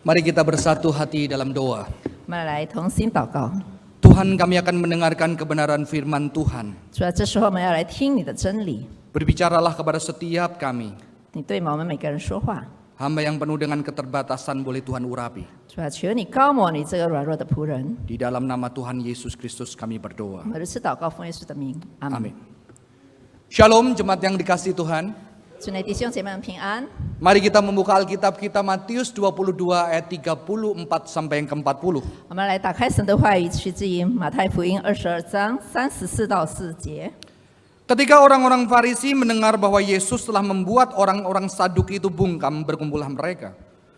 Mari kita bersatu hati dalam doa. 我们来同心祷告。 Tuhan, kami akan mendengarkan kebenaran firman Tuhan. 主啊，这时候我们要来听你的真理， Berbicaralah kepada setiap kami. 你对我们每个人说话。 Hamba yang penuh dengan keterbatasan boleh Tuhan urapi. 主啊，求你高摩你这个软弱的仆人。 Di dalam nama Tuhan Yesus Kristus kami berdoa. 我们如此祷告，奉耶稣的名，阿门。 Amin. Shalom jemaat yang dikasihi Tuhan. 主内弟兄姐妹们平安。 Mari kita membuka Alkitab kita Matius 22 ayat 34 sampai yang ke-40. 我们来打开神的话语，取自于马太福音22章34到4节。 Ketika orang-orang Farisi mendengar bahwa Yesus telah membuat orang-orang Saduki itu bungkam, berkumpullah mereka.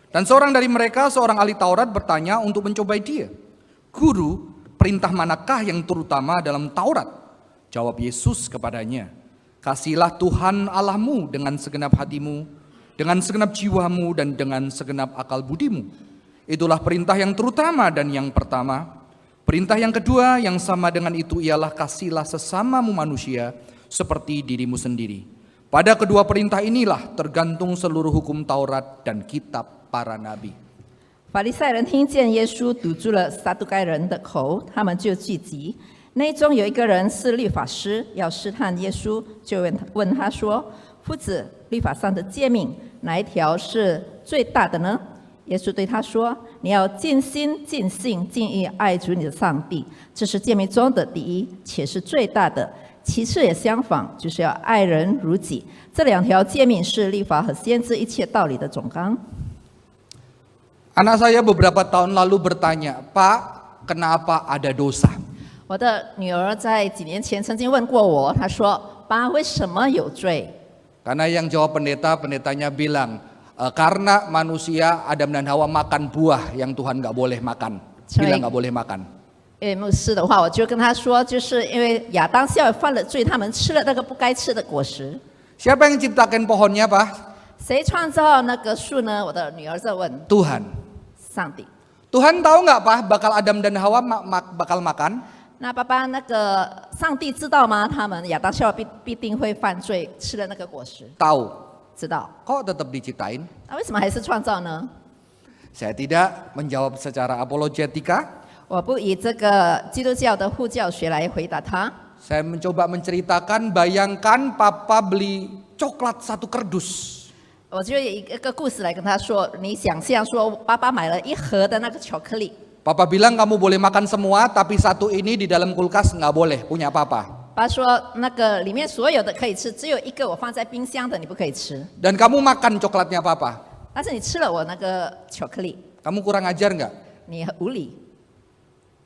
Dan seorang dari mereka, seorang ahli Taurat, bertanya untuk mencobai dia. Guru, perintah manakah yang terutama dalam Taurat? Jawab Yesus kepadanya, kasihlah Tuhan Allahmu dengan segenap hatimu, dengan segenap jiwamu, dan dengan segenap akal budimu. Itulah perintah yang terutama dan yang pertama. Perintah yang kedua yang sama dengan itu ialah kasihlah sesamamu manusia seperti dirimu sendiri. Pada kedua perintah inilah tergantung seluruh hukum Taurat dan kitab para nabi. 法利赛人听见耶稣堵住了撒都该人的口，他们就聚集。内中有一个人是律法师，要试探耶稣，就问他说：“夫子，律法上的诫命哪一条是最大的呢？”耶稣对他说：“你要尽心、尽性、尽意爱主你的上帝，这是诫命中的第一，且是最大的。其次也相仿，就是要爱人如己。这两条诫命是律法和先知一切道理的总纲。” Anak saya beberapa tahun lalu bertanya, Pak, kenapa ada dosa? 我的女儿在几年前曾经问过我，她说：“爸，为什么有罪？” Karena yang jawab pendetanya bilang, karena manusia Adam dan Hawa makan buah yang Tuhan nggak boleh makan, bilang nggak boleh makan. 因为牧师的话，我就跟他说，就是因为亚当夏娃犯了罪，他们吃了那个不该吃的果实。 Siapa yang ciptakan pohonnya, Pak? 谁创造那个树呢？我的女儿在问。 Tuhan. 上帝。 Tuhan tahu nggak, Pak, bakal Adam dan Hawa bakal makan? 那爸爸，那个上帝知道吗？他们亚当夏娃必定会犯罪，吃了那个果实。 Tahu. 知道。 Kok tetap diciptain? 那为什么还是创造呢？ Saya tidak menjawab secara apologetika. 我不以这个基督教的护教学来回答他。 Saya mencoba menceritakan, bayangkan Papa beli coklat 1 kardus. 我就以一个故事来跟他说，你想象说，爸爸买了一盒的那个巧克力。 Papa bilang kamu boleh makan semua, tapi satu ini di dalam kulkas nggak boleh, punya Papa. 爸说那个里面所有的可以吃，只有一个我放在冰箱的你不可以吃。 Dan kamu makan coklatnya Papa. 但是你吃了我那个巧克力， Kamu kurang ajar nggak? 你无理。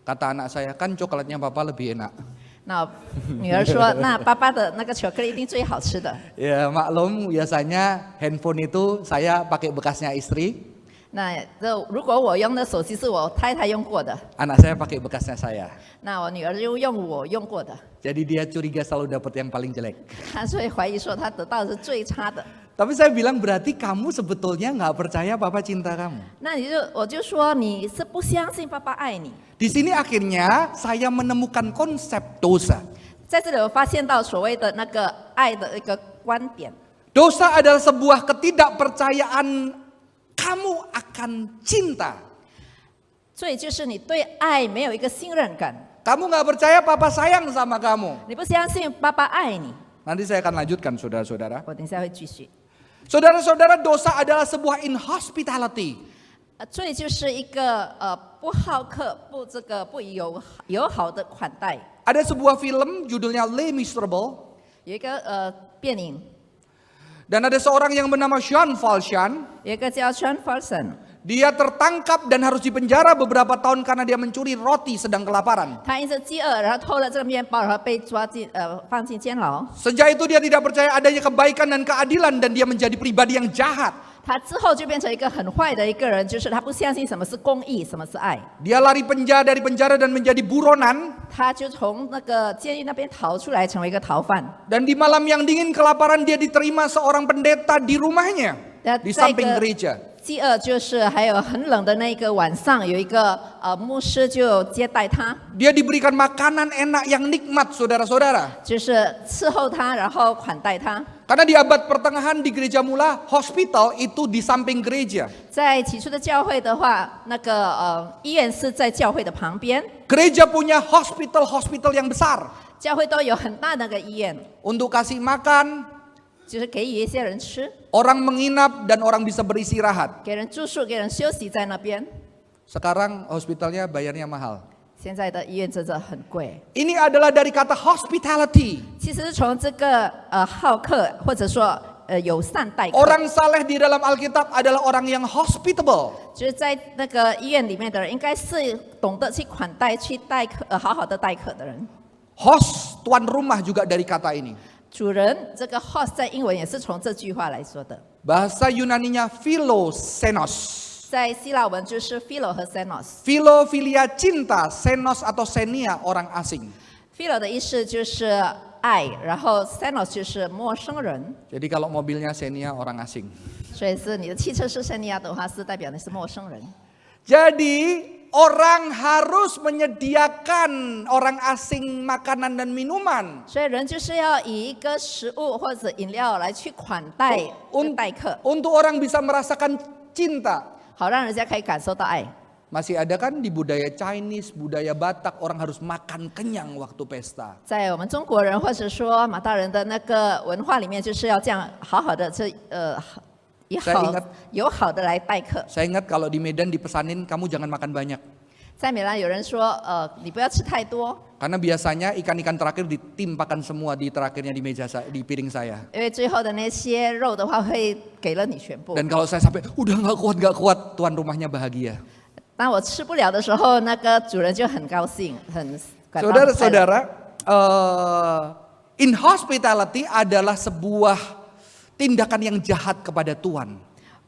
Kata anak saya, kan coklatnya Papa lebih enak. 那女儿说，那爸爸的那个巧克力一定最好吃的。 Ya maklum, biasanya handphone itu saya pakai bekasnya istri, 那如果我用的手机是我太太用过的， anak saya pakai bekasnya saya. 那我女儿就用我用过的， Jadi dia curiga selalu dapat yang paling jelek. 她所以怀疑说她得到的是最差的。 Tapi saya bilang berarti kamu sebetulnya nggak percaya Papa cinta kamu. 那我就说你是不相信爸爸爱你。 Di sini akhirnya saya menemukan konsep dosa. 在这里我发现到所谓的那个爱的一个观点。 Dosa adalah sebuah ketidakpercayaan kamu akan cinta. 罪就是你对爱没有一个信任感， Kamu nggak percaya Papa sayang sama kamu. 你不相信爸爸爱你。 Nanti saya akan lanjutkan saudara-saudara. 我等一下会继续。 Saudara-saudara, dosa adalah sebuah inhospitality. 罪就是一个不好客、不友好的款待。 Ada sebuah film judulnya Les Miserables. 有一个电影， Dan ada seorang yang bernama Jean Valjean. 有一个叫 Sean Fulton， Dia tertangkap dan harus dipenjara beberapa tahun karena dia mencuri roti sedang kelaparan. 他因着饥饿，然后偷了这个面包，然后被放进监牢。 Sejak itu dia tidak percaya adanya kebaikan dan keadilan dan dia menjadi pribadi yang jahat. 他之后就变成一个很坏的一个人，就是他不相信什么是公义，什么是爱。 Dia lari dari penjara dan menjadi buronan. 他就从那个监狱那边逃出来，成为一个逃犯。 Dan di malam yang dingin kelaparan dia diterima seorang pendeta di rumahnya. Di samping gereja. 饥饿就是还有很冷的那个晚上，有一个牧师就接待他， Dia diberikan makanan enak yang nikmat, saudara-saudara. 就是伺候他，然后款待他。Karena di abad pertengahan di gereja mula, hospital itu di samping gereja. 在起初的教会的话，那个医院是在教会的旁边， Gereja punya hospital yang besar 教会都有很大的那个医院， untuk kasih makan, 就是给予一些人吃， orang menginap dan orang bisa beristirahat. 给人住宿，给人休息在那边。 Sekarang hospitalnya bayarnya mahal. 现在的医院真的很贵， Ini adalah dari kata hospitality. 其实是从这个好客或者说友善待客， Orang saleh di dalam Alkitab adalah orang yang hospitable. 就是在那个医院里面的人，应该是懂得去款待、去待客，好好的待客的人。 Host, tuan rumah juga dari kata ini. 主人这个 host 在英文也是从这句话来说的， Bahasa Yunaninya philosenos. 在希腊文就是 philo 和 senos。 Philofilia cinta, senos atau xenia orang asing. philo 的意思就是爱，然后 senos 就是陌生人， Jadi kalau mobilnya xenia orang asing. 所以是你的汽车是 xenia 的话，是代表你是陌生人。 Jadi orang harus menyediakan orang asing makanan dan minuman 所以人就是要以一个食物或者饮料来去款待待客， untuk orang bisa merasakan cinta. 好让人家可以感受到爱。 Masih ada kan di budaya Chinese, budaya Batak orang harus makan kenyang waktu pesta. 在我们中国人或者说马大人的那个文化里面，就是要这样好好的以 Saya 好 ingat 友好的来待客。 Saya ingat kalau di Medan dipesanin kamu jangan makan banyak. 在米兰有人说，你不要吃太多， Karena biasanya ikan-ikan terakhir ditimpakan semua di terakhirnya di meja saya, di piring saya. 因为最后的那些肉的话会给了你全部。 Dan kalau saya sampai udah nggak kuat, tuan rumahnya bahagia. 当我吃不了的时候，那个主人就很高兴，很感到很快乐。 Saudara-saudara, inhospitality adalah sebuah tindakan yang jahat kepada Tuhan.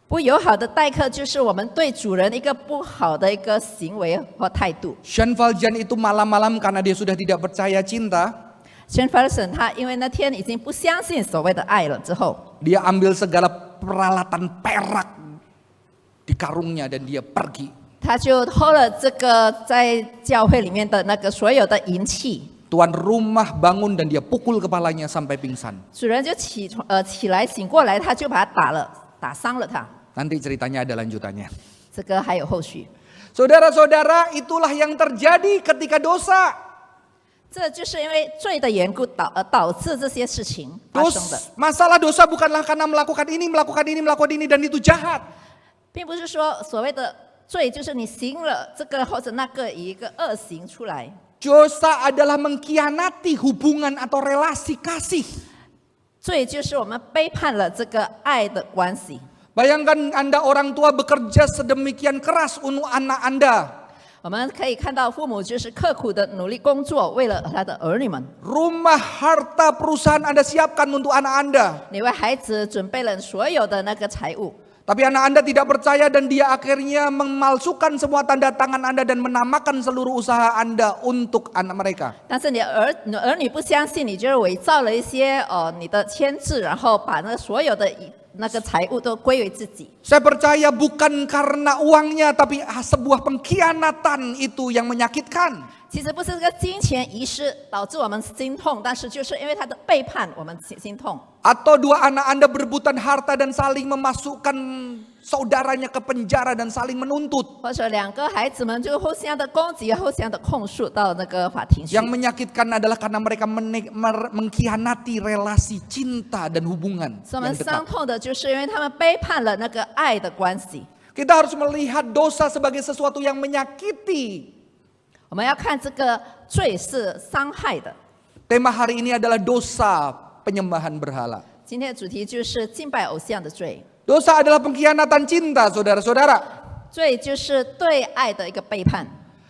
不友好的待客就是我们对主人一个不好的一个行为和态度。 Sean Valjean itu malam-malam karena dia sudah tidak percaya cinta, 宣法森他因为那天已经不相信所谓的爱了之后， dia ambil segala peralatan perak di karungnya dan dia pergi. 他就偷了这个在教会里面的那个所有的银器。 Tuan rumah bangun dan dia pukul kepalanya sampai pingsan. 主人就起来醒过来，他就把他打伤了他。 Nanti ceritanya ada lanjutannya. 这个还有后续。 Saudara-saudara, itulah yang terjadi ketika dosa. 这就是因为罪的缘故导致这些事情发生的， Masalah dosa bukanlah karena melakukan ini dan itu jahat. 并不是说所谓的罪就是你行了这个或者那个以一个恶行出来。 Dosa adalah mengkhianati hubungan atau relasi kasih. 罪就是我们背叛了这个爱的关系。 Bayangkan Anda orang tua bekerja sedemikian keras untuk anak Anda. 我们可以看到父母就是刻苦的努力工作，为了他的儿女们。 Rumah, harta, perusahaan Anda siapkan untuk anak Anda. 你为孩子准备了所有的那个财物， Tapi anak Anda tidak percaya dan dia akhirnya memalsukan semua tanda tangan Anda dan menamakan seluruh usaha Anda untuk anak mereka. 但是你儿女不相信，你就是伪造了一些你的签字，然后把那所有的那个财物都归为自己。 Saya percaya bukan karena uangnya tapi sebuah pengkhianatan itu yang menyakitkan. 其实不是这个金钱遗失导致我们心痛，但是就是因为他的背叛，我们心痛。 Atau dua anak Anda berebutan harta dan saling memasukkan saudaranya ke penjara dan saling menuntut. 或者两个孩子们就互相的攻击、互相的控诉到那个法庭去。 Yang menyakitkan adalah karena mereka mengkhianati relasi cinta dan hubungan 所以我 yang 们伤 dekat. 痛的就是因为他们背叛了那个爱的关系。 Kita harus melihat dosa sebagai sesuatu yang menyakiti. 我们要看这个罪是伤害的。 Tema hari ini adalah dosa penyembahan berhala. 今天的主题就是敬拜偶像的罪。 Dosa adalah pengkhianatan cinta, saudara-saudara. 罪就是对爱的一个背叛。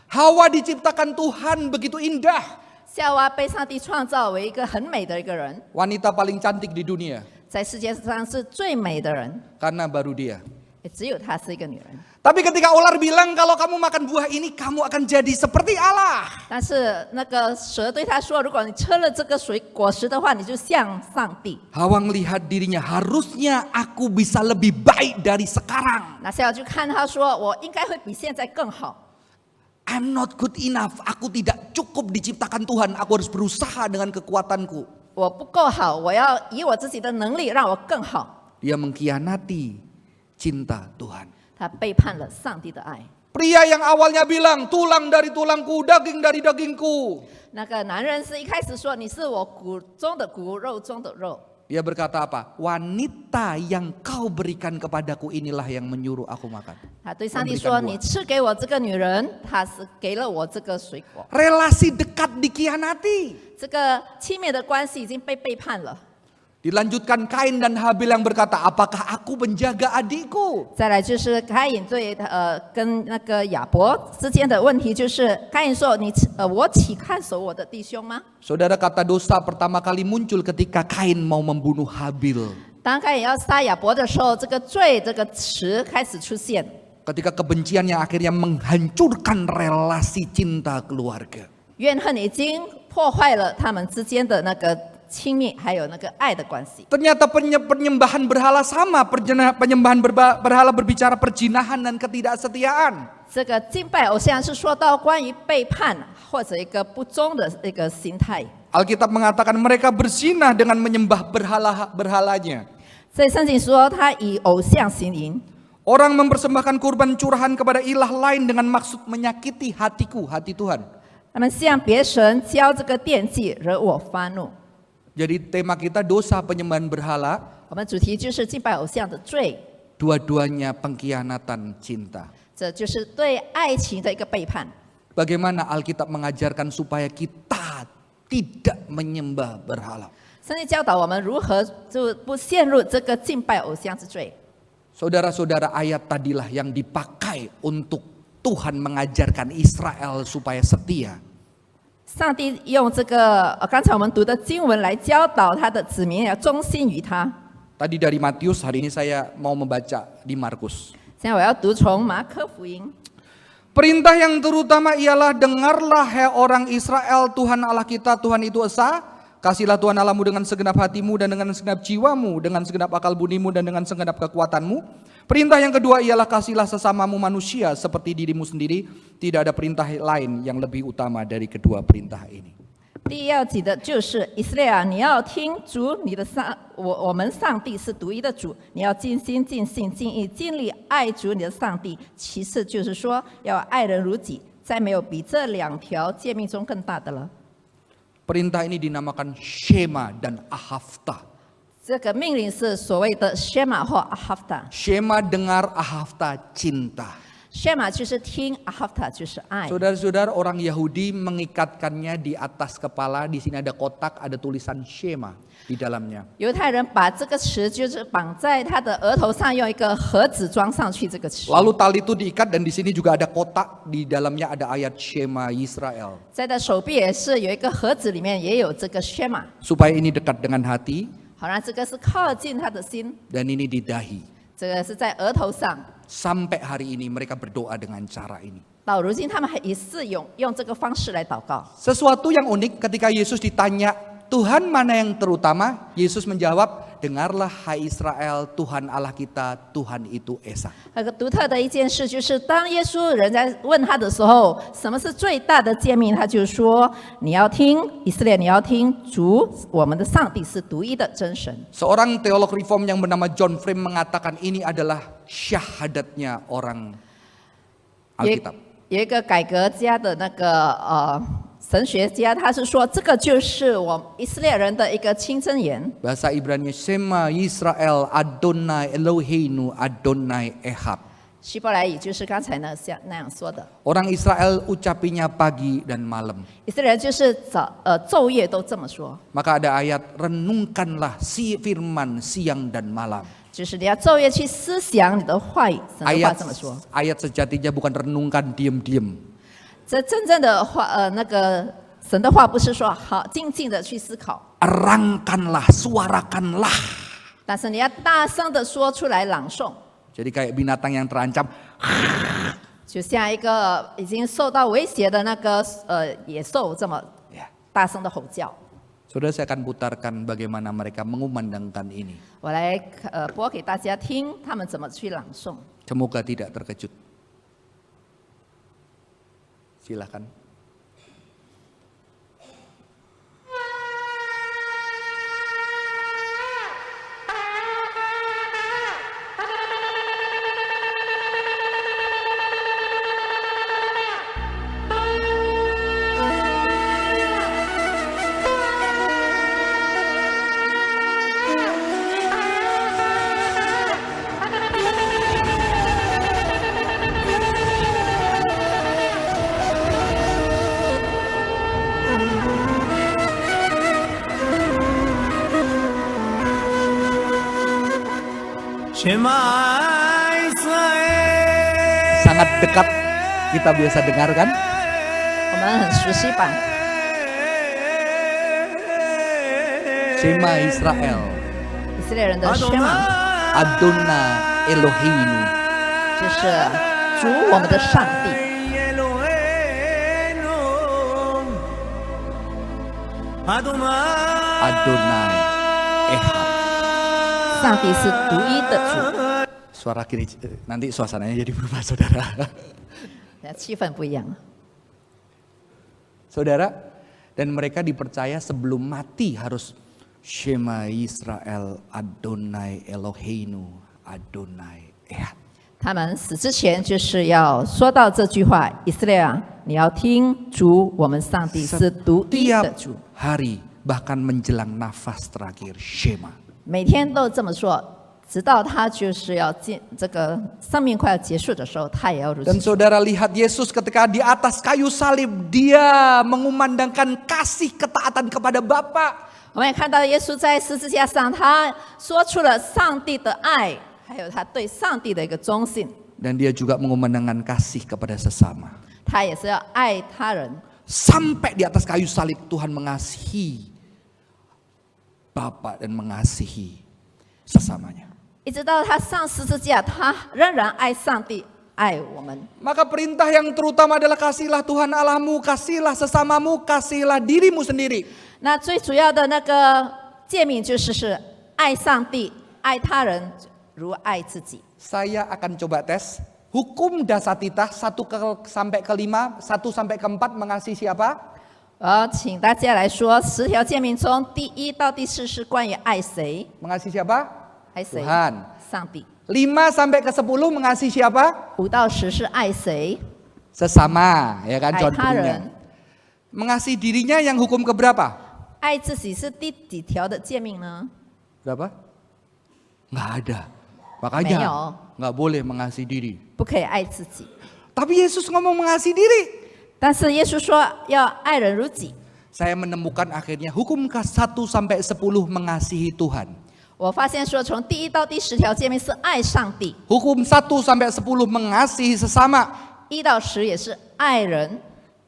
Hawa diciptakan Tuhan begitu indah. 夏娃被上帝创造为一个很美的一个人， Wanita paling cantik di dunia. 在世界上是最美的人， Karena baru dia. 也只有她是一个女人。 Tapi ketika ular bilang kalau kamu makan buah ini kamu akan jadi seperti Allah. 但是那个蛇对她说：“如果你吃了这个果实的话，你就像上帝。 Hawa melihat dirinya, harusnya aku bisa lebih baik dari sekarang. ”那夏娃就看她说：“我应该会比现在更好。 I'm not good enough. Aku tidak cukup diciptakan Tuhan. Aku harus berusaha dengan kekuatanku. 我不够好，我要以我自己的能力让我更好。 Dia mengkhianati cinta Tuhan. 他背叛了上帝的爱。 Pria yang awalnya bilang, tulang dari tulangku, daging dari dagingku. 那个男人是一开始说你是我骨中的骨，肉中的肉。 Dia berkata apa? Wanita yang kau berikan kepadaku inilah yang menyuruh aku makan. 他对上帝说：“你赐给我这个女人，她是给了我这个水果。 Relasi dekat dikhianati. 这个亲密的关系已经被背叛了。” Dilanjutkan Kain dan Habil yang berkata, apakah aku menjaga adikku? 再来就是该隐跟那个亚伯之间的问题，就是该隐说：“我岂看守我的弟兄吗？” Saudara, kata dosa pertama kali muncul ketika Kain mau membunuh Habil. 当该隐要杀亚伯的时候，这个罪这个词开始出现。 Ketika kebencian yang akhirnya menghancurkan relasi cinta keluarga. 怨恨已经破坏了他们之间的那个亲密，还有那个爱的关系。 Ternyata penyembahan berhala sama, penyembahan berhala berbicara perjinahan dan ketidaksetiaan. 这个敬拜偶像是说到关于背叛或者一个不忠的一个心态。 Alkitab mengatakan mereka berzinah dengan menyembah berhalanya. 所以圣经说他以偶像行淫。 Orang mempersembahkan kurban curahan kepada ilah lain dengan maksud menyakiti hatiku, hati Tuhan. 他们向别神交这个奠祭，惹我发怒。 Jadi tema kita dosa penyembahan berhala, 我们主题就是敬拜偶像的罪， dua-duanya pengkhianatan cinta. 这就是对爱情的一个背叛。 Bagaimana Alkitab mengajarkan supaya kita tidak menyembah berhala. 圣经教导我们如何就不陷入这个敬拜偶像之罪。 Saudara-saudara, ayat tadilah yang dipakai untuk Tuhan mengajarkan Israel supaya setia. 上帝用这个刚才我们读的经文来教导他的子民要忠心于他。 Tadi dari Matius, hari ini saya mau membaca di Markus. 现在我要读从马可福音。 Perintah yang terutama ialah dengarlah hai orang Israel, Tuhan Allah kita, Tuhan itu esa. Kasihlah Tuhan Allahmu dengan segenap hatimu dan dengan segenap jiwamu, dengan segenap akal budimu dan dengan segenap kekuatanmu. Perintah yang kedua ialah kasihlah sesamamu manusia seperti dirimu sendiri. Tidak ada perintah lain yang lebih utama dari kedua perintah ini. 第一要紧的就是以色列啊，你要听主你的我们上帝是独一的主，你要尽心尽性尽意尽力爱主你的上帝。其次就是说要爱人如己，再没有比这两条诫命中更大的了。 Perintah ini dinamakan Shema dan Ahafta. 这个命令是所谓的 Shema 或 Ahafta。 Shema dengar, Ahafta cinta. Shema 就是听 ，Ahafta 就是爱。 Saudara-saudara, orang Yahudi mengikatkannya di atas kepala. Di sini ada kotak, ada tulisan Shema di dalamnya. 犹太人把这个词就是绑在他的额头上，用一个盒子装上去这个词。 Lalu tali itu diikat dan di sini juga ada kotak, di dalamnya ada ayat Shema Israel. 在他手臂也是有一个盒子，里面也有这个 Shema， Supaya ini dekat dengan hati 好让这个是靠近他的心， dan ini di dahi. 这个是在额头上。 Sampai hari ini mereka berdoa dengan cara ini. 到如今他们还也是用这个方式来祷告。 Sesuatu yang unik ketika Yesus ditanya, Tuhan mana yang terutama? Yesus menjawab, dengarlah hai Israel, Tuhan Allah kita, Tuhan itu Esa. 那个独特的一件事就是，当耶稣人在问他的时候，什么是最大的诫命？他就说：你要听以色列，你要听主，我们的上帝是独一的真神。 Seorang teolog reform yang bernama John Frame mengatakan ini adalah syahadatnya orang 也 Alkitab. 有一个改革家的那个神学家，他是说这个就是我以色列人的一个清真言。 Bahasa Ibrani Shema Yisrael Adonai Eloheinu Adonai Ehad. 希伯来语就是刚才那样说的。 Orang Israel ucapinya pagi dan malam. 以色列人就是昼夜都这么说， Maka ada ayat renungkanlah si firman siang dan malam. 就是你要昼夜去思想你的话语。神的话这么说。 Ayat sejatinya bukan renungkan diam-diam. 这真正的话，那个神的话不是说好静静的去思考， Erangkanlah, suarakanlah. 但是你要大声的说出来朗诵， Jadi kayak binatang yang terancam. 就像一个已经受到威胁的那个野兽这么 Ya. 大声的吼叫。 Saudara, saya akan putarkan bagaimana mereka mengumandangkan ini. 我来播给大家听，他们怎么去朗诵。 Semoga tidak terkejut. Silakan. Sangat dekat kita biasa dengar kan? 我们很熟悉吧？ Shema Israel, 以色列人的 Shema Adonai Eloheinu. 就是主我们的上帝。 Adonai Ehad. 上帝是独一的主， Suara kiri, nanti suasananya jadi berubah saudara. 气氛不一样。 Saudara, dan mereka dipercaya sebelum mati harus Shema Israel, Adonai Eloheinu, Adonai Ehad. 他们死之前就是要说到这句话：以色列啊，你要听主，我们上帝是独一的 Setiap 主。 hari, bahkan menjelang nafas terakhir, Shema. 每天都这么说，直到他就是要进这个生命快要结束的时候，他也要如此 Dan 说。 saudara lihat Yesus ketika di atas kayu salib, dia mengumandangkan kasih ketaatan kepada Bapa. 我们也看到耶稣在十字架上，他说出了上帝的爱，还有他对上帝的一个忠信。 Dan dia juga mengumandangkan kasih kepada sesama. 他也是要爱他人。 Sampai di atas kayu salib Tuhan mengasihi Bapa dan mengasihi sesamanya. 一直到他上十字架，他仍然爱上帝，爱我们。 Maka perintah yang terutama adalah kasihlah Tuhan Allahmu, kasihlah sesamamu, kasihlah dirimu sendiri. 那最主要的那个诫命就是爱上帝，爱他人如爱自己。 Saya akan coba tes. Hukum dasatita 1 sampai ke 5, 1 sampai ke 4 mengasihi siapa? 我要请大家来说10条诫命中，第1到第4是关于爱谁？ Mengasihi siapa? 爱谁？ Tuhan. 上帝。 5 sampai ke 10 mengasihi siapa? 5到10是爱谁？ Sesama, ya kan 爱他 contohnya. 人。 Mengasihi dirinya yang hukum keberapa? 爱自己是第几条的诫命呢？ Berapa? Nggak ada. 没有。 Makanya nggak boleh mengasihi diri. 不可以爱自己。 Tapi Yesus ngomong mengasihi diri. 但是耶稣说要爱人如己。 Saya menemukan akhirnya hukum ke 1 sampai 10 mengasihi Tuhan. 我发现说，从第1到第10条诫命是爱上帝， Hukum 1 sampai 10 mengasihi sesama. 1到10也是爱人，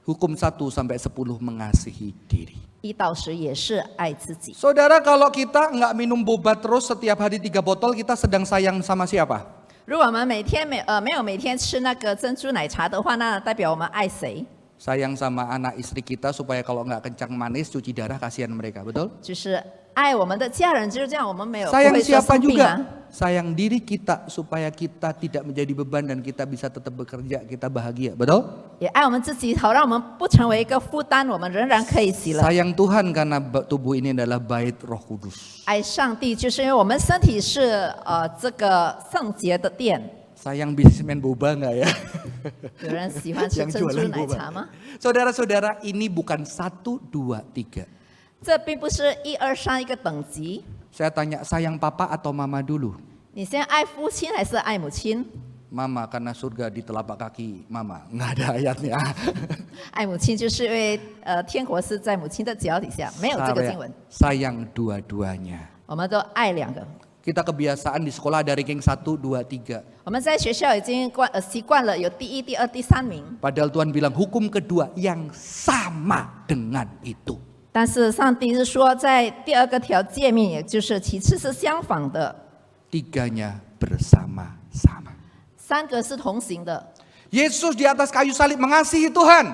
Hukum 1 sampai 10 mengasihi diri. 1到10也是爱自己。 Saudara, kalau kita nggak minum boba terus setiap hari 3 botol, kita sedang sayang sama siapa? 如果我们每天没有每天吃那个珍珠奶茶的话，那代表我们爱谁？ Sayang sama anak istri kita supaya kalau nggak kencang manis cuci darah, kasihan mereka, betul? 就是爱我们的家人，就是这样，我们没有不 Sayang 会说 siapa 生病啊。 juga? Sayang diri kita supaya kita tidak menjadi beban dan kita bisa tetap bekerja, kita bahagia, betul? 也爱我们自己，好让我们不成为一个负担，我们仍然可以喜乐。 Sayang Tuhan karena tubuh ini adalah bait Roh Kudus. 爱上帝，就是因为我们身体是这个圣洁的殿。 Sayang bisnismen boba nggak ya? 有人喜欢吃 Yang 珍珠 jualan 奶 boba. 茶吗？ Saudara-saudara, ini bukan 1, 2, 3. 这并不是1、2、3一个等级。 Saya tanya, sayang papa atau mama dulu? 你先爱父亲还是爱母亲？ Mama karena surga di telapak kaki mama. Nggak ada ayatnya. 爱母亲就是因为天国是在母亲的脚底下，没有这个经文。 Sayang dua-duanya. 我们都爱两个。 Kita kebiasaan di sekolah ada ranking 1, 2, 3. 我们在学校已经习惯了有第1、第2、第3名， Padahal Tuhan bilang hukum kedua yang sama dengan itu. 但是上帝是说在第2个条诫命，也就是其次是相仿的， Tiganya bersama-sama. 3个是同行的。 Yesus di atas kayu salib mengasihi Tuhan,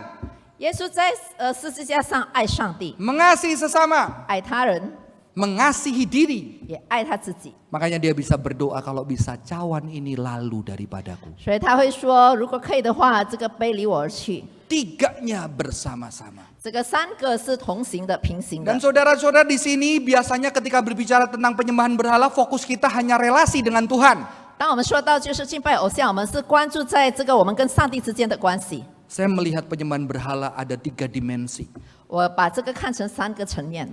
耶稣在十字架上爱上帝， mengasihi sesama, 爱他人， mengasihi diri. 也爱他自己。 Makanya dia bisa berdoa, kalau bisa cawan ini lalu daripadaku. 所以他会说，如果可以的话，这个杯离我而去。 Tiganya bersama-sama. 这个3个是同行的、平行的 Dan。saudara-saudara di sini biasanya ketika berbicara tentang penyembahan berhala, fokus kita hanya relasi dengan Tuhan. 当我们说到就是敬拜偶像，我们是关注在这个我们跟上帝之间的关系。 Saya melihat penyembahan berhala ada 3 dimensi. 我把这个看成3个层面，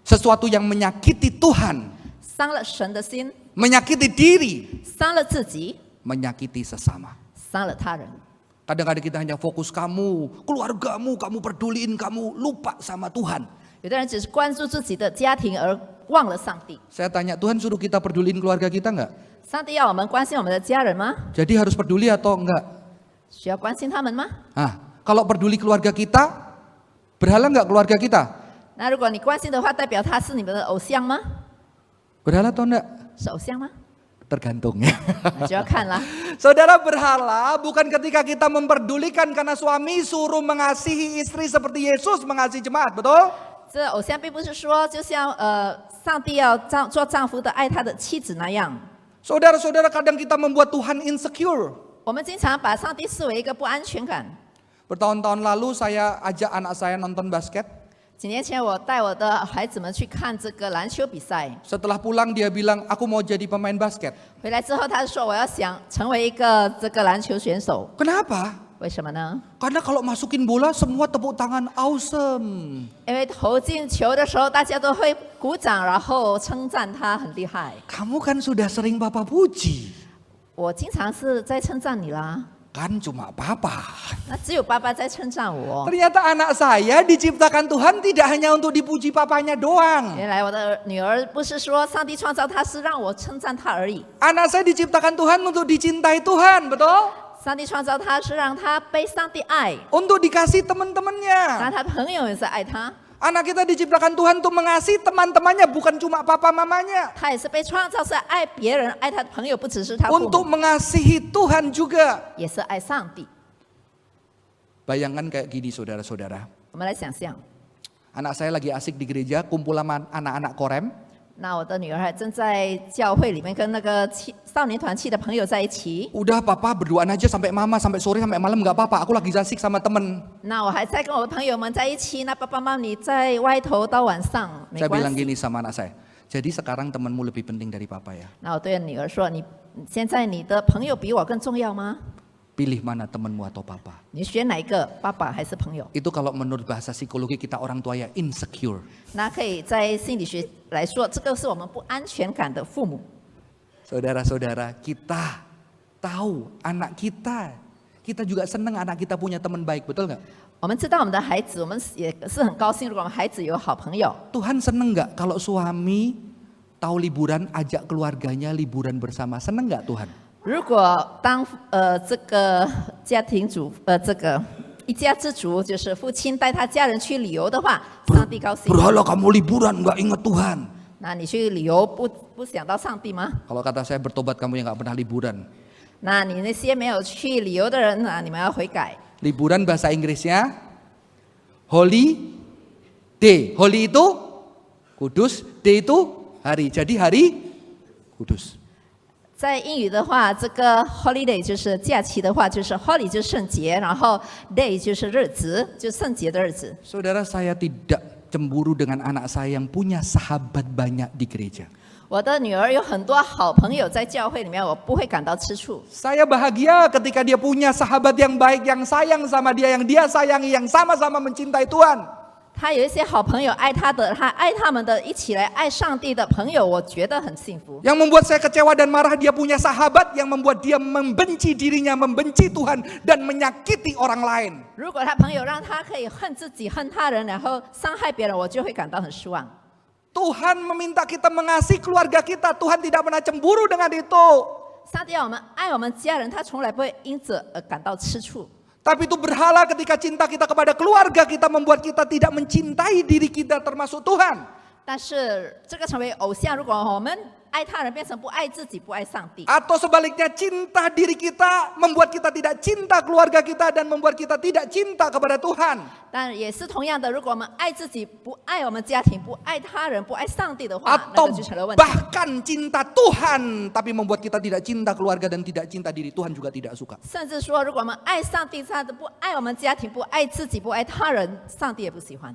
Sesuatu yang menyakiti Tuhan, 伤了神的心， menyakiti diri, 伤了自己， menyakiti sesama. 伤了他人。 Kadang-kadang kita hanya fokus kamu, keluargamu, kamu peduliin, kamu lupa sama Tuhan. 有的人只是关注自己的家庭而忘了上帝。 Saya tanya, Tuhan suruh kita peduliin keluarga kita nggak? 上帝要我们关心我们的家人吗？ Jadi harus peduli atau enggak? 需要关心他们吗？ Kalau peduli keluarga kita, berhala enggak keluarga kita? 那如果你关心的话，代表他是你们的偶像吗？ Berhala atau enggak? 是偶像吗？ Tergantung ya. 那就要看啦。 Saudara, berhala bukan ketika kita memperdulikan karena suami suruh mengasihi istri seperti Yesus mengasihi jemaat, betul? 这偶像并不是说就像上帝要做丈夫的爱他的妻子那样。 Saudara-saudara, kadang kita membuat Tuhan insecure. 我们经常把上帝视为一个不安全感。 Bertahun-tahun lalu saya ajak anak saya nonton basket. 几年前，我带我的孩子们去看这个篮球比赛， Setelah pulang dia bilang, aku mau jadi pemain basket. 回来之后他说我要想成为一个这个篮球选手， Kenapa? 为什么呢？ Karena kalau masukin bola semua tepuk tangan awesome. 因为投进球的时候，大家都会鼓掌，然后称赞他很厉害。 Kamu kan sudah sering papa puji. 我经常是在称赞你啦， Kan cuma papa. 那只有爸爸在称赞我。 Ternyata anak saya diciptakan Tuhan tidak hanya untuk dipuji papanya doang. 原来我的女儿不是说上帝创造她是让我称赞她而已， Anak saya diciptakan Tuhan untuk dicintai Tuhan, betul? 上帝创造她是让她被上帝爱， Untuk dikasih 那 teman-temannya. 她朋友也是爱她， Anak kita diciptakan Tuhan untuk mengasihi teman-temannya, bukan cuma papa mamanya. 她也是被创造是爱别人，爱她的朋友，不只是她父 Untuk 母， mengasihi Tuhan juga. 也是爱上帝。 Bayangkan kayak gini saudara-saudara. 我们来想象， Anak saya lagi asik di gereja, kumpul sama anak-anak Korem. 那我的女儿还正在教会里面跟那个少年团契的朋友在一起， Udah papa berduaan aja sampai mama, sampai sore, sampai malam gak apa-apa. Aku lagi asik sama temen. 那我还在跟我的朋友们在一起，那爸爸妈妈你在外头到晚上没 Saya 关 bilang 系。 gini sama anak saya. Jadi sekarang temanmu lebih penting dari papa ya. 那我对女儿说：“你现在你的朋友比我更重要吗？ Pilih mana temanmu atau papa. 你选哪一个，爸爸还是朋友？” Itu kalau menurut bahasa psikologi kita orang tua ya insecure. 那可以在心理学来说，这个是我们不安全感的父母。 Saudara-saudara, kita tahu anak kita juga senang anak kita punya teman baik, betul nggak? 我们知道我们的孩子，我们也是很高兴，如果我们孩子有好朋友。 Tuhan seneng nggak kalau suami tahu liburan ajak keluarganya liburan bersama? Seneng nggak Tuhan? 如果当这个家庭主这个一家之主，就是父亲带他家人去旅游的话，上帝高兴。 Berhala kamu liburan nggak ingat Tuhan? 那你去旅游不想到上帝吗？ Kalau kata saya bertobat kamu yang nggak pernah liburan. 那你那些没有去旅游的人啊，你们要悔改。 Liburan bahasa Inggrisnya Holy Day. Holy itu kudus, day itu hari. Jadi hari kudus. 在英语的话，这个 holiday 就是假期的话，就是 holy 就是圣洁，然后 day 就是日子，就圣洁的日子。 Saudara, saya tidak cemburu dengan anak saya yang punya sahabat banyak di gereja. 我的女儿有很多好朋友在教会里面，我不会感到吃醋。 Saya bahagia ketika dia punya sahabat yang baik, yang sayang sama dia, yang dia sayangi, yang sama-sama mencintai Tuhan. 他有一些好朋友爱他的，他爱他们的，一起来爱上帝的朋友，我觉得很幸福。 Yang membuat saya kecewa dan marah, dia punya sahabat yang membuat dia membenci dirinya, membenci Tuhan, dan menyakiti orang lain. 如果他朋友让他可以恨自己、恨他人，然后伤害别人，我就会感到很失望。 Tuhan meminta kita mengasihi keluarga kita. Tuhan tidak pernah cemburu dengan itu. 上帝要我们爱我们家人，他从来不会因此而感到吃醋。 Tapi itu berhala ketika cinta kita kepada keluarga kita membuat kita tidak mencintai diri kita termasuk Tuhan. 但是这个成为偶像，如果我们爱他人变成不爱自己、不爱上帝， Atau sebaliknya cinta diri kita membuat kita tidak cinta keluarga kita dan membuat kita tidak cinta kepada Tuhan. 但也是同样的，如果我们爱自己、不爱我们家庭、不爱他人、不爱上帝的话，那 Atau 个就成了问题。 bahkan cinta Tuhan tapi membuat kita tidak cinta keluarga dan tidak cinta diri, Tuhan juga tidak suka. 甚至说，如果我们爱上帝，他不爱我们家庭，不爱自己，不爱他人，上帝也不喜欢。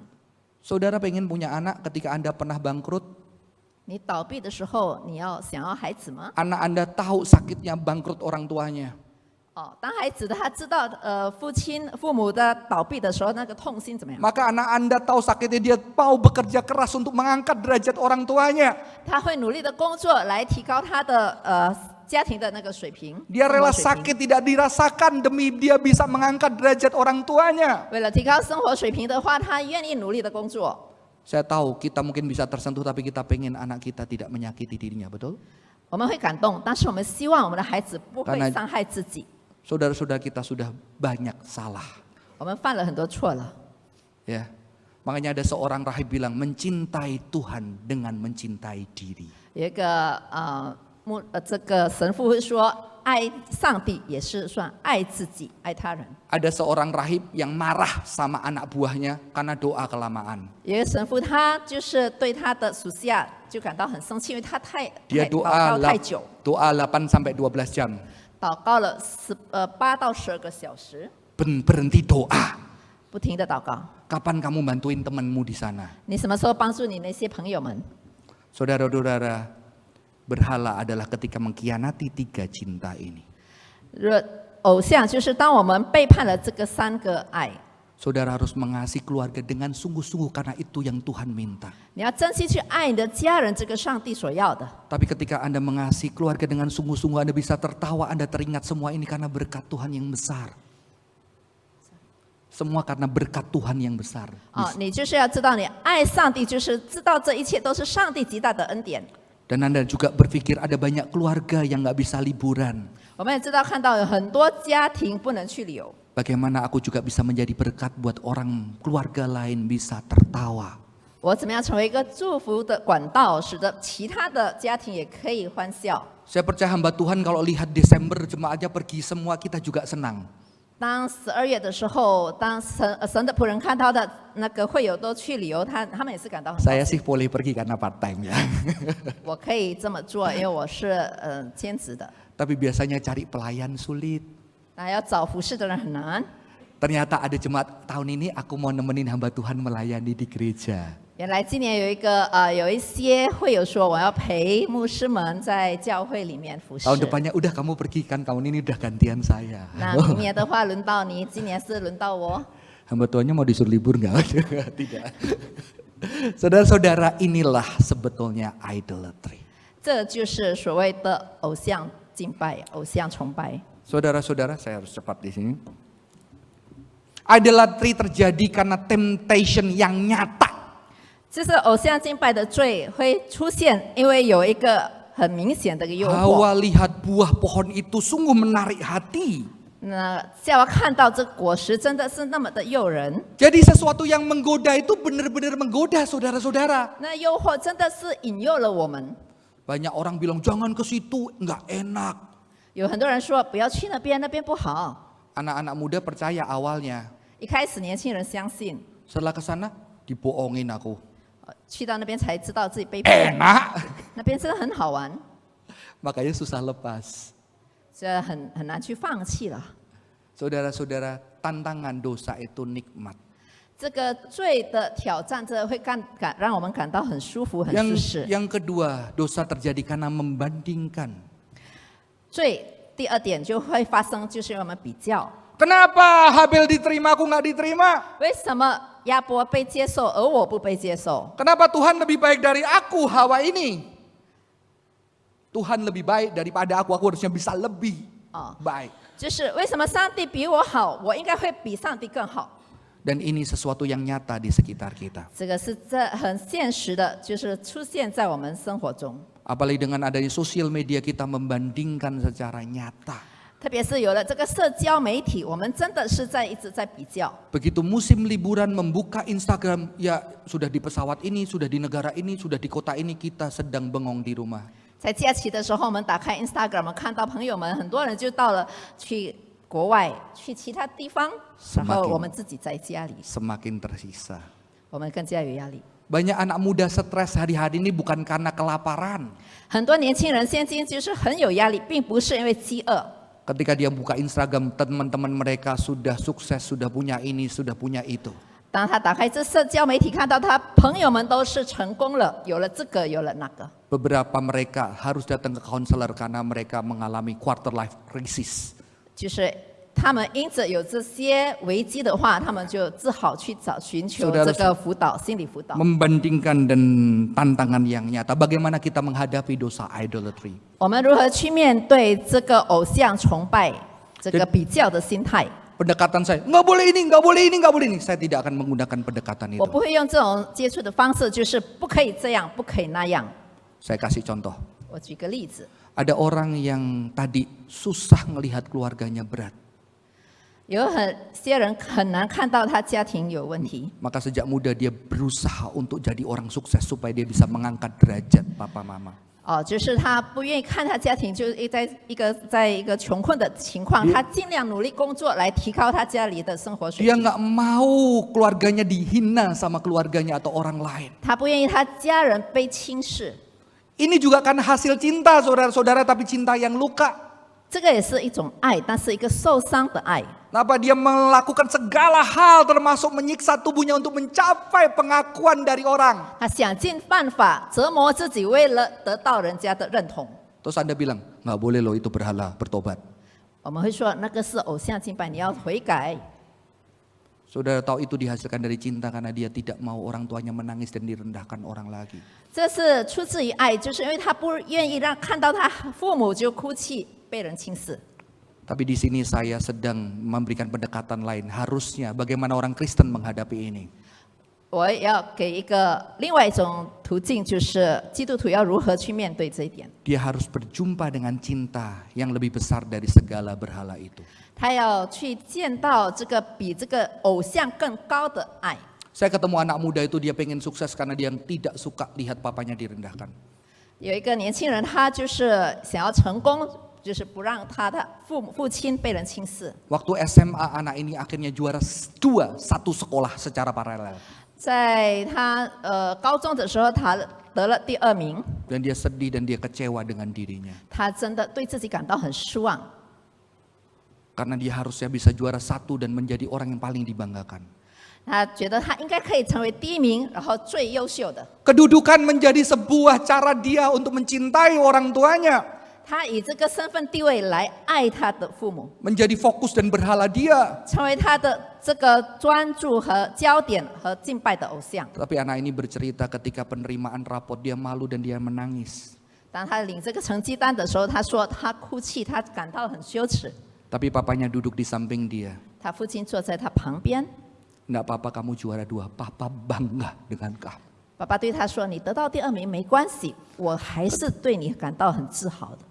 Saudara pengen punya anak ketika Anda pernah bangkrut, 你倒闭的时候，你想要孩子吗？ anak Anda tahu sakitnya bangkrut orang tuanya. 哦，当孩子的他知道父母的倒闭的时候，那个痛心怎么样？ Maka anak Anda tahu sakitnya, dia mau bekerja keras untuk mengangkat derajat orang tuanya. 他会努力的工作来提高他的家庭的那个水平。 Dia rela 生活水平 sakit tidak dirasakan demi dia bisa mengangkat derajat orang tuanya. 为了提高生活水平的话，他愿意努力的工作。 Saya tahu kita mungkin bisa tersentuh tapi kita pengen anak kita tidak menyakiti dirinya, betul? 我们会感动，但是我们希望我们的孩子不会 Karena- 伤害自己。 Saudara-saudara kita sudah banyak salah. 我们犯了很多错了。 Ya, makanya ada seorang rahib bilang mencintai Tuhan dengan mencintai diri. 有一个这个神父会说，爱上帝也是算爱自己、爱他人。 Ada seorang rahib yang marah sama anak buahnya karena doa kelamaan. 有一个神父，他就是对他的属下就感到很生气，因为他Dia 祷 doa 告太久， doa 8 sampai 12 jam. 祷告了8到12个小时， Berhenti doa. 不停的祷告。 Kapan kamu bantuin temanmu di sana? 你什么时候帮助你那些朋友们？ Saudara-saudara, berhala adalah ketika mengkhianati 3 cinta ini. 偶像就是当我们背叛了这个3个爱， Saudara harus mengasihi keluarga dengan sungguh-sungguh karena itu yang Tuhan minta. 你要珍惜去爱你的家人，这个上帝所要的。 Tapi ketika Anda mengasihi keluarga dengan sungguh-sungguh, Anda bisa tertawa, Anda teringat semua ini karena berkat Tuhan yang besar. Semua karena berkat Tuhan yang besar. 你就是要知道，你爱上帝，就是知道这一切都是上帝极大的恩典。 Dan Anda juga berpikir ada banyak keluarga yang nggak bisa liburan. 我们也知道，看到有很多家庭不能去旅游。 Bagaimana aku juga bisa menjadi berkat buat orang keluarga lain bisa tertawa. 我怎么样成为一个祝福的管道，使得其他的家庭也可以欢笑？ Saya percaya hamba Tuhan kalau lihat Desember jemaatnya pergi semua kita juga senang. 当12月的时候，当神的仆人看到的那个会友都去旅游，他们也是感到很高 Saya 兴。 sih boleh pergi karena part time ya. 我可以这么做，因为我是兼职的。 Tapi biasanya cari pelayan sulit. 那要找服侍的人很难。 Ternyata ada jemaat tahun ini aku mau nemenin hamba Tuhan melayani di gereja. 原来今年有一些会友说，我要陪牧师们在教会里面服侍。 Tahun depannya udah kamu pergi kan, tahun ini udah gantian saya. 那明年的话轮到你，今年是轮到我。 Hamba Tuhannya mau disuruh libur nggak? Tidak. Saudara-saudara, inilah sebetulnya idolatry. 这就是所谓的偶像敬拜、偶像崇拜。 Saudara-saudara, saya harus cepat di sini. Idolatry terjadi karena temptation yang nyata. 就是偶像敬拜的罪会出现，因为有一个很明显的一个诱惑。 Hawa lihat buah pohon itu sungguh menarik hati. 那夏娃看到这果实真的是那么的诱人， Jadi sesuatu yang menggoda itu benar-benar menggoda, saudara-saudara. 那诱惑真的是引诱了我们。 Banyak orang bilang jangan ke situ, nggak enak. 有很多人说不要去那边，那边不好。 Anak-anak muda percaya awalnya. 一开始年轻人相信， Setelah ke sana dibohongin aku. 去到那边才知道自己被骗， Enak. 那边真的很好玩， Makanya susah lepas. 这很难去放弃了。 Saudara-saudara, tantangan dosa itu nikmat. 这个罪的挑战，这会让我们感到很舒服、很舒适。 Yang kedua, dosa terjadi karena membandingkan. 罪第二点就会发生，就是我们比较。 Kenapa Habel diterima, aku nggak diterima? 为什么亚伯被接受，而我不被接受？ Kenapa Tuhan lebih baik dari aku, Hawa ini? Tuhan lebih baik daripada aku harusnya bisa lebih baik. 就是为什么上帝比我好，我应该会比上帝更好？ Dan ini sesuatu yang nyata di sekitar kita. 这个是很现实的，就是出现在我们生活中。 Apalagi dengan adanya sosial media kita membandingkan secara nyata. 特别是有了这个社交媒体，我们真的是一直在比较。 Begitu musim liburan membuka Instagram, ya sudah di pesawat ini, sudah di negara ini, sudah di kota ini, kita sedang bengong di rumah. 在假期的时候，我们打开 Instagram， 我们看到朋友们很多人就到了去国外、去其他地方，然后我们自己在家里， Semakin tersisa. 我们更加有压力。 Banyak anak muda stres hari-hari ini bukan karena kelaparan. 很多年轻人现今就是很有压力，并不是因为饥饿。 Ketika dia buka Instagram, teman-teman mereka sudah sukses, sudah punya ini, sudah punya itu. 当他打开这社交媒体，看到他朋友们都是成功了，有了这个，有了那个。 Beberapa mereka harus datang ke konselor karena mereka mengalami quarter life crisis. 就是他们因着有这些危机的话，他们就只好去寻求这个辅导，心理辅导。 Membandingkan dan tantangan yang nyata. Bagaimana kita menghadapi dosa idolatry? 我们如何去面对这个偶像崇拜、这个比较的心态？ Pendekatan saya, nggak boleh ini, nggak boleh ini, nggak boleh ini. Saya tidak akan menggunakan pendekatan 我 itu. 不会用这种接触的方式，就是不可以这样，不可以那样。 Saya kasih contoh. 我举个例子， Ada orang yang tadi susah ngelihat keluarganya berat. 有些人很难看到他家庭有问题， Maka sejak muda dia berusaha untuk jadi orang sukses supaya dia bisa mengangkat derajat papa mama. 就是他不愿意看他家庭，就是在一个穷困的情况，他尽量努力工作来提高他家里的生活水 Dia 平。 nggak mau keluarganya dihina sama keluarganya atau orang lain. 他不愿意他家人被轻视， Ini juga kan hasil cinta saudara-saudara, tapi cinta yang luka. 这个也是一种爱，但是一个受伤的爱。 Kenapa dia melakukan segala hal termasuk menyiksa tubuhnya untuk mencapai pengakuan dari orang. 他想尽办法折磨自己，为了得到人家的认同。 Terus Anda bilang, nggak boleh loh itu berhala, bertobat. 我们会说那个是偶像敬拜，你要悔改。 Saudara tahu itu dihasilkan dari cinta karena dia tidak mau orang tuanya menangis dan direndahkan orang lagi. 这是出自于爱，就是因为他不愿意让看到他父母就哭泣，被人轻视。 Tapi di sini saya sedang memberikan pendekatan lain. Harusnya bagaimana orang Kristen menghadapi ini. 我要给一个另外一种途径，就是基督徒要如何去面对这一点。 Dia harus berjumpa dengan cinta yang lebih besar dari segala berhala itu. 他要去见到这个比这个偶像更高的爱。 Saya ketemu anak muda itu dia pengen sukses karena dia tidak suka lihat papanya direndahkan. 有一个年轻人，他就是想要成功，就是不让他的父亲被人轻视。 Waktu SMA anak ini akhirnya juara satu sekolah secara paralel. 在他高中的时候，他得了第2名， Dan dia sedih dan dia kecewa dengan dirinya. 他真的对自己感到很失望。 Karena dia harusnya bisa juara 1 dan menjadi orang yang paling dibanggakan. 他觉得他应该可以成为第1名，然后最优秀的。 Kedudukan menjadi sebuah cara dia untuk mencintai orang tuanya. 他以这个身份地位来爱他的父母， Menjadi fokus dan berhala dia. 成为他的这个专注和焦点和敬拜的偶像。 Tapi anak ini bercerita ketika penerimaan rapot dia malu dan dia menangis. 当他领这个成绩单的时候，他说他哭泣，他感到很羞耻。 Tapi papanya duduk di samping dia. 他父亲坐在他旁边， Enggak apa-apa kamu juara 2, papa bangga dengan kamu. 爸爸对他说：“你得到第2名没关系，我还是对你感到很自豪的。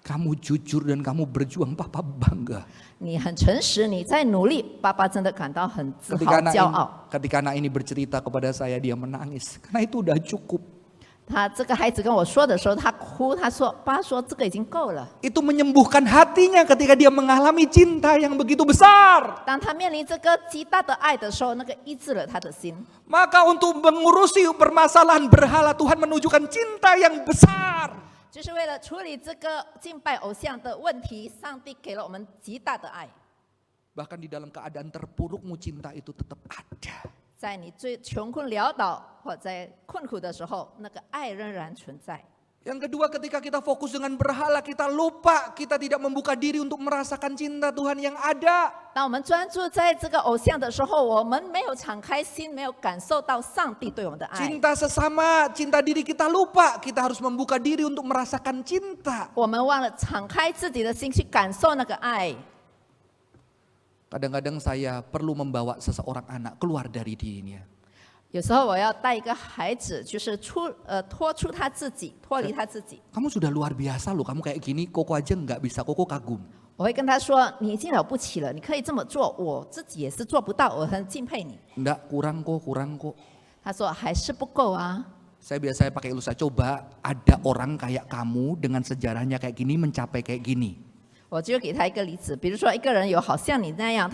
Kamu jujur dan kamu berjuang, papa bangga. 你很诚实，你在努力，爸爸真的感到很自豪、骄傲。” Ketika anak ini bercerita kepada saya, dia menangis. Karena itu udah cukup. 他这个孩子跟我说的时候，他哭，他说：“爸说这个已经够了。” Itu menyembuhkan hatinya ketika dia mengalami cinta yang begitu besar. 当他面临这个极大的爱的时候，那个医治了他的心。 Maka untuk mengurusi permasalahan berhala, Tuhan menunjukkan cinta yang besar. 就是为了处理这个敬拜偶像的问题，上帝给了我们极大的爱。 Bahkan di dalam keadaan terpurukmu, cinta itu tetap ada. 在你最穷困潦倒或在困苦的时候，那个爱仍然存在。 Yang kedua, ketika kita fokus dengan berhala, kita lupa, kita tidak membuka diri untuk merasakan cinta Tuhan yang ada. 当我们专注在这个偶像的时候，我们没有敞开心，没有感受到上帝对我们的爱。 Cinta sesama, cinta diri kita lupa, kita harus membuka diri untuk merasakan cinta. 我们忘了敞开自己的心去感受那个爱。 Kadang-kadang saya perlu membawa seseorang anak keluar dari dirinya. 有时候我要带一个孩子，就是脱出他自己，脱离他自己。 Kamu sudah luar biasa loh, kamu kayak gini, Koko aja nggak bisa, Koko kagum. 我会跟他说：“你已经了不起了，你可以这么做，我自己也是做不到，我很敬佩你。” Nggak, kurang kok. 他说：“还是不够啊。” Saya biasanya pakai ilustrasi, coba ada orang kayak kamu dengan sejarahnya kayak gini mencapai kayak gini. 我就给他一个例子，比如说一个人有好像你那样，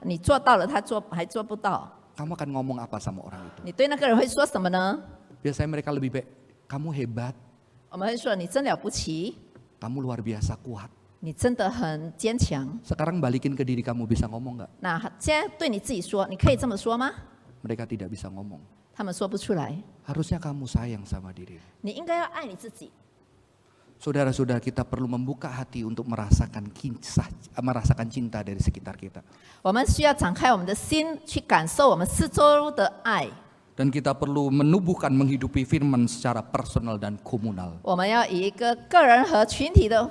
你做到了，他还做不到， Kamu akan ngomong apa sama orang itu? 你对那个人会说什么呢？ Biasanya mereka lebih baik, kamu hebat, 我们会说你真了不起， kamu luar biasa kuat. 你真的很坚强。 Sekarang balikin ke diri kamu, bisa ngomong nggak? 那现在对你自己说，你可以这么说吗？ Mereka tidak bisa ngomong. 他们说不出来。 Harusnya kamu sayang sama diri. 你应该要爱你自己。 Saudara-saudara, kita perlu membuka hati untuk merasakan cinta dari sekitar kita. 我们需要敞开我们的心，去感受我们四周的爱。 Dan kita perlu menubuhkan, menghidupi firman secara personal dan komunal. 我们要以一个个人和群体的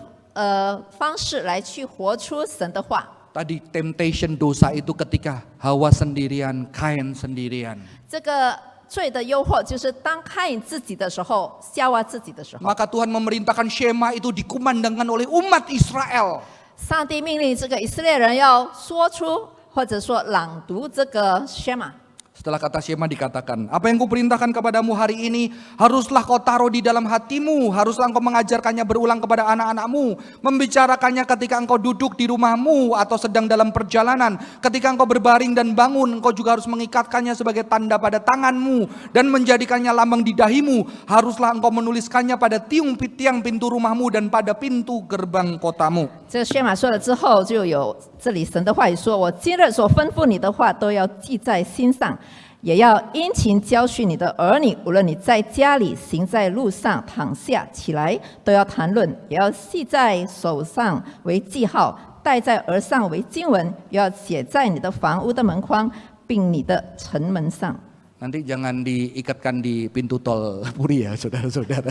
方式来去活出神的话。 Tadi temptation dosa itu ketika Hawa sendirian, Kain sendirian. 这个罪的诱惑就是当看你自己的时候，笑话自己的时候， Maka Tuhan memerintahkan Shema itu dikumandangkan oleh umat Israel. 上帝命令这个以色列人要说出或者说朗读这个 Shema。 Setelah kata Shema dikatakan, apa yang kuperintahkan kepadamu hari ini, haruslah kau taruh di dalam hatimu, haruslah engkau mengajarkannya berulang kepada anak-anakmu, membicarakannya ketika engkau duduk di rumahmu atau sedang dalam perjalanan, ketika engkau berbaring dan bangun, engkau juga harus mengikatkannya sebagai tanda pada tanganmu dan menjadikannya lambang di dahimu, haruslah engkau menuliskannya pada tiang pintu rumahmu dan pada pintu gerbang kotamu. 这个宣码说了之后，就有这里神的话语说：“我今日所吩咐你的话，都要记在心上，也要殷勤教训你的儿女。无论你在家里、行在路上、躺下、起来，都要谈论，也要系在手上为记号，戴在额上为经文，也要写在你的房屋的门框，并你的城门上。” Nanti jangan diikatkan di pintu tol Puri ya saudara-saudara.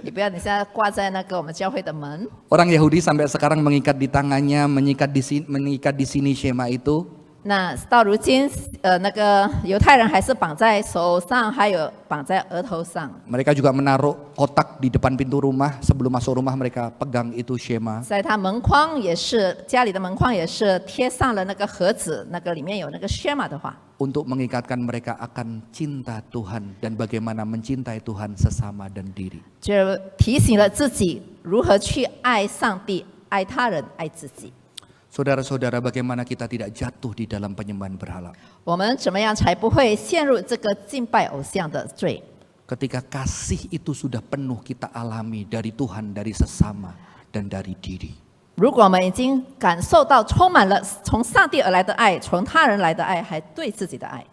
你不要等下挂在那个我们教会的门。 Orang Yahudi sampai sekarang mengikat di tangannya, mengikat di sini Shema itu. 那到如今，那个犹太人还是绑在手上，还有绑在额头上。 Mereka juga menaruh kotak di depan pintu rumah, sebelum masuk rumah mereka pegang itu Shema. 在他门框也是，家里的门框也是贴上了那个盒子，那个里面有那个 Shema 的话， Untuk mengikatkan mereka akan cinta Tuhan dan bagaimana mencintai Tuhan sesama dan diri. 就提醒了自己如何去爱上帝、爱他人、爱自己。 Saudara-saudara, bagaimana kita tidak jatuh di dalam penyembahan berhala? 我们怎么样才不会陷入这个敬拜偶像的罪？ Ketika kasih itu sudah penuh kita alami dari Tuhan, dari sesama, dan dari diri. 如果我们已经感受到充满了从上帝而来的爱，从他人来的爱，还对自己的爱。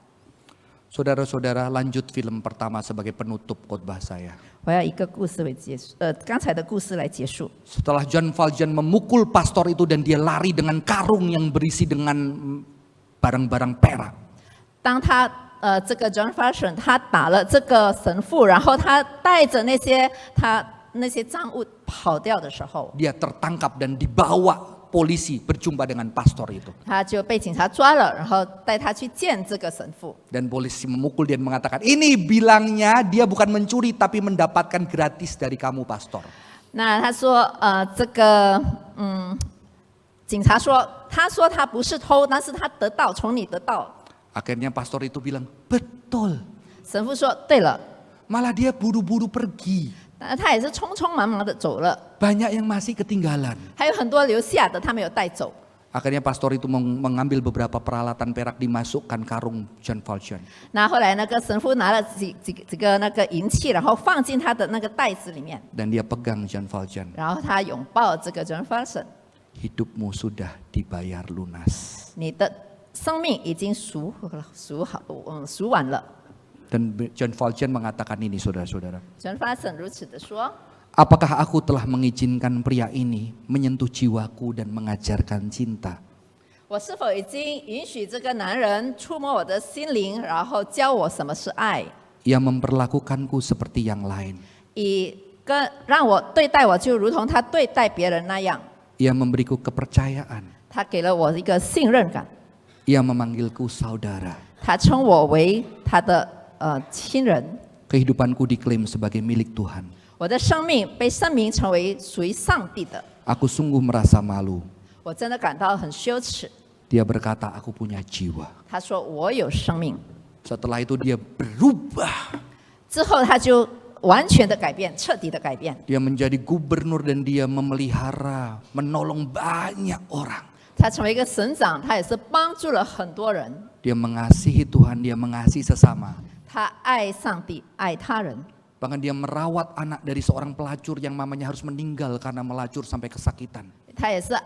Saudara-saudara, lanjut film pertama sebagai penutup khotbah saya. 我要一个故事为结束，刚才的故事来结束。 Setelah John Valjean memukul pastor itu dan dia lari dengan karung yang berisi dengan barang-barang perak. 当他这个 John Fashion 他打了这个神父，然后他带着那些赃物跑掉的时候， Dia tertangkap dan dibawa polisi berjumpa dengan pastor itu. 他就被警察抓了，然后带他去见这个神父。 Dan polisi memukul dia dan mengatakan, ini bilangnya dia bukan mencuri tapi mendapatkan gratis dari kamu pastor. 那他说这个警察说，他说他不是偷，但是他得到从你得到。 Akhirnya pastor itu bilang, betul. 神父说对了， Malah dia buru-buru pergi. 但他也是匆匆忙忙的走了， Banyak yang masih ketinggalan. 还有很多留下的他没有带走。 Akhirnya pastor itu mengambil beberapa peralatan perak dimasukkan karung John Valjean. 那后来那个神父拿了几个那个银器，然后放进他的那个袋子里面， Dan dia pegang John Valjean. 然后他拥抱这个 John Fashion， Hidupmu sudah dibayar lunas. 你的生命已经赎完了。 Dan John Valjean mengatakan ini saudara-saudara. John Fashion 如此的说。 Apakah aku telah mengizinkan pria ini menyentuh jiwaku dan mengajarkan cinta? 我是否已经允许这个男人触摸我的心灵，然后教我什么是爱， Ia memperlakukanku seperti yang lain. 让我对待我就如同他对待别人那样。 Ia memberiku kepercayaan. 他给了我一个信任感， Ia memanggilku saudara. 他称我为他的亲人。 Kehidupanku diklaim sebagai milik Tuhan. 我的生命被声明成为属于上帝的， Aku sungguh merasa malu. 我真的感到很羞耻。 Dia berkata, aku punya jiwa. 他说我有生命， Setelah itu dia berubah. 之后他就完全的改变，彻底的改变。 Dia menjadi gubernur dan dia memelihara, menolong banyak orang. 他成为一个省长，他也是帮助了很多人。 Dia mengasihi Tuhan, dia mengasihi sesama. 他爱上帝，爱他人。 Bahkan dia merawat anak dari seorang pelacur yang mamanya harus meninggal karena melacur sampai kesakitan. 他也是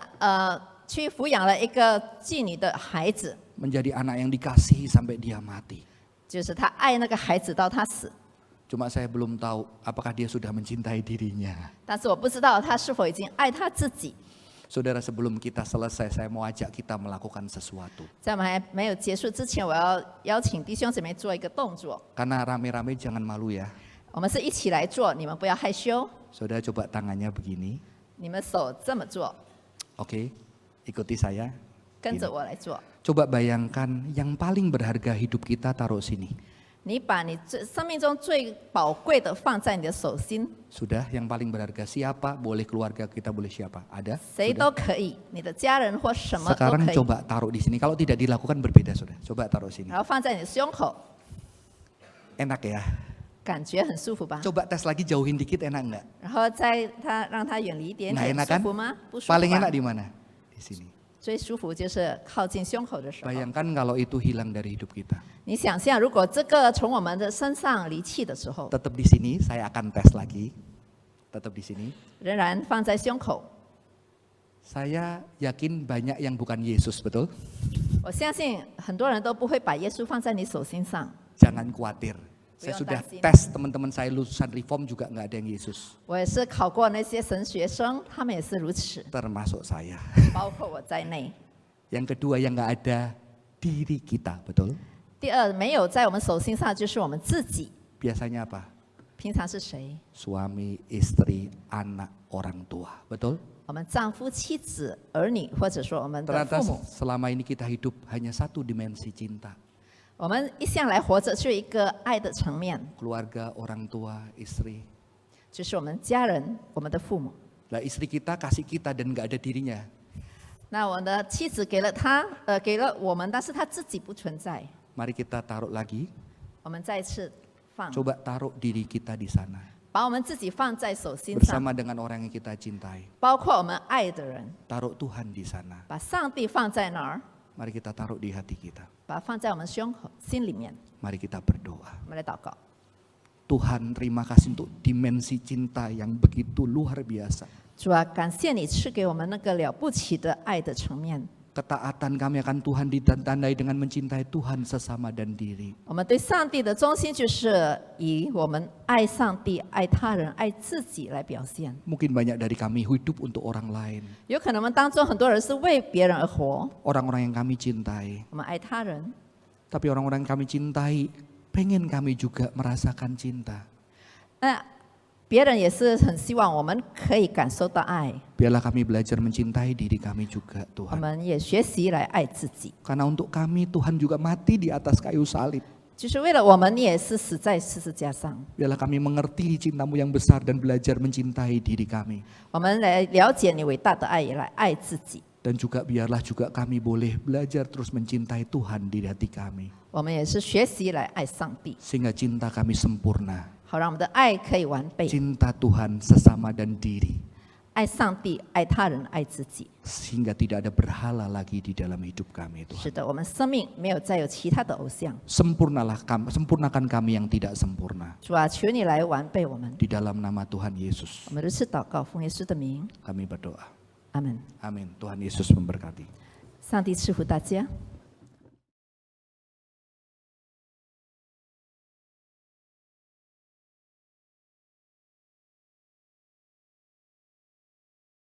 去抚养了一个妓女的孩子， Menjadi anak yang dikasihi sampai dia mati. 就是他爱那个孩子到他死。 Cuma saya belum tahu apakah dia sudah mencintai dirinya. 但是我不知道他是否已经爱他自己。 Saudara, sebelum kita selesai, saya mau ajak kita melakukan sesuatu. 在我们还没有结束之前，我要邀请弟兄姊妹做一个动作。 Karena rame-rame jangan malu ya. 我们是一起来做，你们不要害羞。 Saudara coba tangannya begini. 你们手这么做， Oke, ikuti saya. 跟着我来做。 Coba bayangkan yang paling berharga hidup kita taruh sini. 你把你生命中最宝贵的放在你的手心， Sudah, yang paling berharga siapa? Boleh keluarga kita, boleh siapa? Ada? 谁 Sudah? 都可以，你的家人或什么都 Sekarang 可以， coba taruh di sini. Kalau tidak dilakukan berbeda, sudah. Coba taruh sini. 然后放在你的胸口， Enak ya? 感觉很舒服吧？ Coba tes lagi, jauhin dikit, enak nggak? 然后让它远离一点 Nah 点， enak 舒 kan? 服吗？不舒服 Paling 吧 enak di mana? Di sini. 最舒服就是靠近胸口的时候。 Bayangkan kalau itu hilang dari hidup kita. 你想象，如果这个从我们的身上离弃的时候， Tetap di sini, saya akan tes lagi. Tetap di sini. 仍然放在胸口， Saya yakin banyak yang bukan Yesus, betul? 我相信很多人都不会把耶稣放在你手心上。 Jangan khawatir. Saya Buyong sudah tasin. tes teman-teman saya lulusan reform juga nggak ada yang Yesus. 我也是考过那些神学生，他们也是如此， Termasuk saya. 包括我在内。 Yang kedua yang nggak ada diri kita, betul? 第二，没有在我们手心上，就是我们自己。 Biasanya apa? 平常是谁？ Suami, istri, anak, orang tua, betul? 我们丈夫、妻子、儿女，或者说我们的 Ternyata 父母。 selama ini kita hidup hanya satu dimensi cinta. 我们一向来活着就一个爱的层面， Keluarga, orang tua, istri. 就是我们家人、我们的父母。 Lah istri kita kasih kita dan nggak ada dirinya. 那我的妻子给了他，给了我们，但是他自己不存在。 Mari kita taruh lagi. 我们再一次放， Coba taruh diri kita di sana. 把我们自己放在手心上， Bersama dengan orang yang kita cintai. 包括我们爱的人， Taruh Tuhan di sana. 把上帝放在哪儿？ Mari kita taruh di hati kita. 把它放在我们胸口、心里面。 Mari kita berdoa. 我们来祷告。 Tuhan, terima kasih untuk dimensi cinta yang begitu luar biasa. 主啊，感谢你赐给我们那个了不起的爱的层面。 Ketaatan kami akan Tuhan ditandai dengan mencintai Tuhan sesama dan diri. 我们对上帝的忠心，就是以我们爱上帝、爱他人、爱自己来表现。 Mungkin banyak dari kami hidup untuk orang lain. 有可能我们当中很多人是为别人而活， Orang-orang yang kami cintai. 我们爱他人， Tapi orang-orang yang kami cintai, pengen kami juga merasakan cinta. 那别人也是很希望我们可以感受到爱， Biarlah kami belajar mencintai diri kami juga 我 Tuhan. 们也学习来爱自己。 Karena untuk kami Tuhan juga mati di atas kayu salib. 就是为了我们，你也是死在十字架上。 Biarlah kami mengerti cintamu yang besar dan belajar mencintai diri kami. 我们来了解你伟大的爱，也来爱自己。 Dan juga biarlah juga kami boleh belajar terus mencintai Tuhan di hati kami. 我们也是学习来爱上帝， Sehingga cinta kami sempurna. 好让我们的爱可以完备。 Cinta Tuhan sesama dan diri. 爱上帝、爱他人、爱自己。 Sehingga tidak ada berhala lagi di dalam hidup kami Tuhan. 是的，我们生命没有再有其他的偶像。 Sempurnakan kami yang tidak sempurna. 主啊，求你来完备我们。 Di dalam nama Tuhan Yesus 我们如此祷告，奉耶稣的名， kami berdoa. 阿门。 Amin. Tuhan Yesus memberkati. 上帝赐福大家。